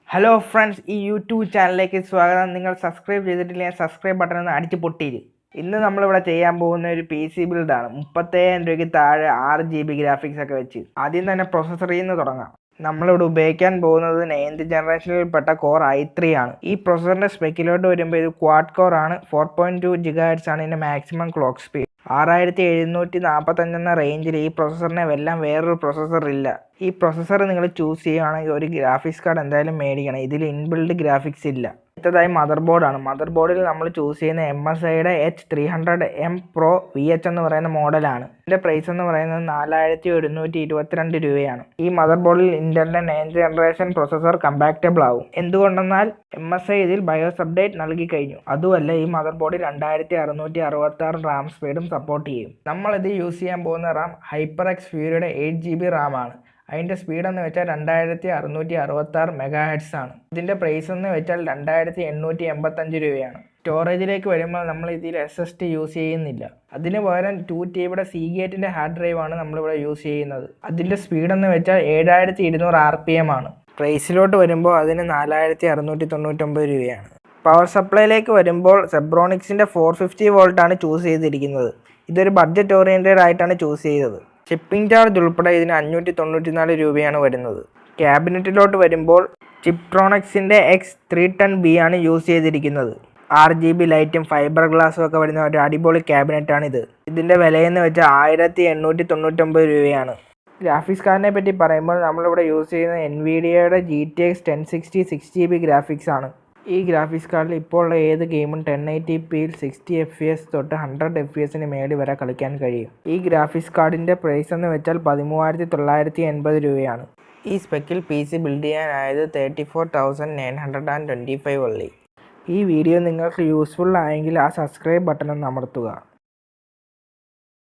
Hello friends, ഈ YouTube ചാനലിലേക്ക് സ്വാഗതം. നിങ്ങൾ സബ്സ്ക്രൈബ് ചെയ്തിട്ടില്ലെങ്കിൽ സബ്സ്ക്രൈബ് ബട്ടൺ ഒന്ന് അടിച്ച് പൊട്ടിയിര്. ഇന്ന് നമ്മളിവിടെ ചെയ്യാൻ പോകുന്ന ഒരു പി സി ബിൽഡാണ്. 30,000 രൂപയ്ക്ക് താഴെ 6 GB ഗ്രാഫിക്സ് ഒക്കെ വെച്ച്. ആദ്യം തന്നെ പ്രൊസസ്സറിൽ നിന്ന് തുടങ്ങാം. നമ്മളിവിടെ ഉപയോഗിക്കാൻ പോകുന്നത് 9th ജനറേഷനിൽപ്പെട്ട കോർ i3 ആണ്. ഈ പ്രൊസസ്സറിൻ്റെ സ്പെക്കിലോട്ട് വരുമ്പോൾ ഇത് ക്വാഡ് കോർ ആണ്. 4.2 GHz ആണ് ഇതിൻ്റെ മാക്സിമം ക്ലോക്ക് സ്പീഡ്. 6745 എന്ന റേഞ്ചിൽ ഈ പ്രൊസസ്സറിനെ വെല്ലാൻ വേറൊരു പ്രൊസസ്സർ ഇല്ല. ഈ പ്രൊസസ്സർ നിങ്ങൾ ചൂസ് ചെയ്യുകയാണെങ്കിൽ ഒരു ഗ്രാഫിക്സ് കാർഡ് എന്തായാലും മേടിക്കണം. ഇതിൽ ഇൻബിൽഡ് ഗ്രാഫിക്സ് ഇല്ല. അടുത്തതായി മദർ ബോർഡാണ്. മദർ ബോർഡിൽ നമ്മൾ ചൂസ് ചെയ്യുന്ന MSIയുടെ H300M Pro VH എന്ന് പറയുന്ന മോഡലാണ്. ഇതിൻ്റെ പ്രൈസ് എന്ന് പറയുന്നത് 4122 രൂപയാണ്. ഈ മദർ ബോർഡിൽ ഇന്റലിന്റെ 9th ജനറേഷൻ പ്രൊസസ്സർ കമ്പാക്റ്റബിൾ ആവും. എന്തുകൊണ്ടെന്നാൽ MSI ഇതിൽ ബയോസ് അപ്ഡേറ്റ് നൽകി കഴിഞ്ഞു. അതുമല്ല, ഈ മദർ ബോർഡിൽ 2666 റാം സ്പീഡും സപ്പോർട്ട് ചെയ്യും. നമ്മളിത് യൂസ് ചെയ്യാൻ പോകുന്ന റാം HyperX Furyയുടെ 8GB റാം ആണ്. അതിൻ്റെ സ്പീഡ് എന്ന് വെച്ചാൽ 2666 MHz ആണ്. ഇതിൻ്റെ പ്രൈസ് എന്ന് വെച്ചാൽ 2885 രൂപയാണ്. സ്റ്റോറേജിലേക്ക് വരുമ്പോൾ നമ്മൾ ഇതിൽ SSD യൂസ് ചെയ്യുന്നില്ല. അതിന് പകരം 2TBയുടെ Seagateൻ്റെ ഹാർഡ് ഡ്രൈവ് ആണ് നമ്മളിവിടെ യൂസ് ചെയ്യുന്നത്. അതിൻ്റെ സ്പീഡ് എന്ന് വെച്ചാൽ 7200 RPM ആണ്. പ്രൈസിലോട്ട് വരുമ്പോൾ അതിന് 4699 രൂപയാണ്. പവർ സപ്ലൈയിലേക്ക് വരുമ്പോൾ സെബ്രോണിക്സിൻ്റെ 450 വോൾട്ട് ആണ് ചൂസ് ചെയ്തിരിക്കുന്നത്. ഇതൊരു ബഡ്ജറ്റ് ഓറിയൻറ്റഡ് ആയിട്ടാണ് ചൂസ് ചെയ്തത്. ഷിപ്പിംഗ് ചാർജ് ഉൾപ്പെടെ ഇതിന് 594 രൂപയാണ് വരുന്നത്. ക്യാബിനറ്റിലോട്ട് വരുമ്പോൾ ചിപ്ട്രോണിക്സിൻ്റെ X310B ആണ് യൂസ് ചെയ്തിരിക്കുന്നത്. RGB ലൈറ്റും ഫൈബർ ഗ്ലാസും ഒക്കെ വരുന്ന ഒരു അടിപൊളി ക്യാബിനറ്റാണിത്. ഇതിൻ്റെ വിലയെന്ന് വെച്ചാൽ 1899 രൂപയാണ്. ഗ്രാഫിക്സ് കാർഡിനെ പറ്റി പറയുമ്പോൾ നമ്മളിവിടെ യൂസ് ചെയ്യുന്ന NVIDIAയുടെ GTX 1060 6GB ഗ്രാഫിക്സ് ആണ്. ഈ ഗ്രാഫിക്സ് കാർഡിൽ ഇപ്പോൾ ഉള്ള ഏത് ഗെയിമും 1080pയിൽ 60 FPS തൊട്ട് 100 FPSന് മേളിൽ വരെ കളിക്കാൻ കഴിയും. ഈ ഗ്രാഫിക്സ് കാർഡിൻ്റെ പ്രൈസ് എന്ന് വെച്ചാൽ 13,980 രൂപയാണ്. ഈ സ്പെക്കിൽ PC ബിൽഡ് ചെയ്യാനായത് 34,925 ഉള്ളി. ഈ വീഡിയോ നിങ്ങൾക്ക് യൂസ്ഫുൾ ആയെങ്കിൽ ആ സബ്സ്ക്രൈബ് ബട്ടൺ ഒന്ന് അമർത്തുക.